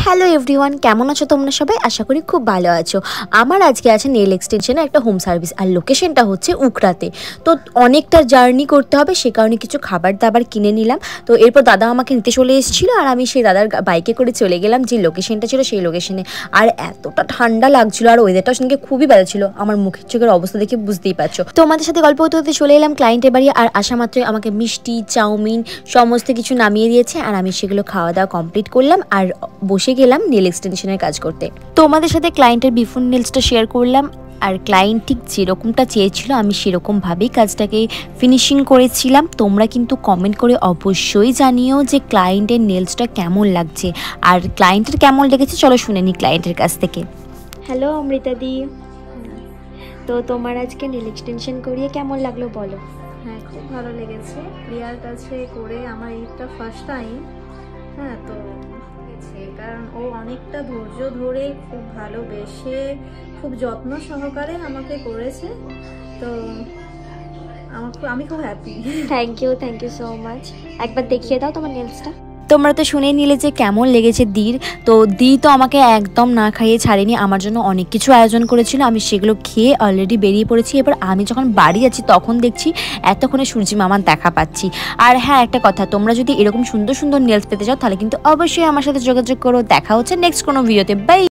Hello everyone, কেমন আছো তোমরা সবাই? আশা করি খুব ভালো আছো। আমার আজকে আছে নেল এক্সটেনশনের একটা হোম সার্ভিস, আর লোকেশনটা হচ্ছে উকড়াতে। তো অনেকটা জার্নি করতে হবে, সে কারণে কিছু খাবার দাবার কিনে নিলাম। তো এরপর দাদা আমাকে নিতে চলে এসেছিলো, আর আমি সেই দাদার বাইকে করে চলে গেলাম যে লোকেশনটা ছিল সেই লোকেশনে। আর এতটা ঠান্ডা লাগছিল, আর ওয়েদারটাও সঙ্গে খুবই ভালো ছিল। আমার মুখের চোখের অবস্থা দেখে বুঝতেই পারছো। তো আমাদের সাথে গল্প হতে হতে চলে এলাম ক্লায়েন্টের বাড়ি, আর আসা মাত্রই আমাকে মিষ্টি, চাউমিন সমস্ত কিছু নামিয়ে দিয়েছে, আর আমি সেগুলো খাওয়া দাওয়া কমপ্লিট করলাম আর বসে গেলাম নেল এক্সটেনশনের কাজ করতে। তোমাদের সাথে ক্লায়েন্টের বিফোর নেলসটা শেয়ার করলাম, আর ক্লায়েন্ট ঠিক যেরকমটা চেয়েছিল আমি সেরকমভাবেই কাজটাকে ফিনিশিং করেছিলাম। তোমরা কিন্তু কমেন্ট করে অবশ্যই জানিও যে ক্লায়েন্টের নেলসটা কেমন লাগছে, আর ক্লায়েন্টের কেমন লেগেছে চলো শুনে নিই ক্লায়েন্টের কাছ থেকে। হ্যালো অমৃতা দি, তো তোমার আজকে নেল এক্সটেনশন করিয়ে কেমন লাগলো বলো? হ্যাঁ, খুব ভালো লেগেছে। প্রিয়ার কাছে করে আমার এইটা ফার্স্ট টাইম। হ্যাঁ, তো কারণ ও অনেকটা ধৈর্য ধরে খুব ভালোবেসে খুব যত্ন সহকারে আমাকে করেছে। তো আমি খুব happy. Thank you so much. একবার দেখিয়ে দাও তোমার নেলসটা। তোমরা তো শুনে নিলে যে কেমন লেগেছে দির। তো দি তো আমাকে একদম না খাইয়ে ছাড়েনি, আমার জন্য অনেক কিছু আয়োজন করেছিল। আমি সেগুলো খেয়ে অলরেডি বেরিয়ে পড়েছি। এবার আমি যখন বাড়ি যাচ্ছি তখন দেখছি এতক্ষণে সূর্যি মামার দেখা পাচ্ছি। আর হ্যাঁ, একটা কথা, তোমরা যদি এরকম সুন্দর সুন্দর নেলস পেতে চাও তাহলে কিন্তু অবশ্যই আমার সাথে যোগাযোগ করো। দেখা হচ্ছে নেক্সট কোনো ভিডিওতে। বাই।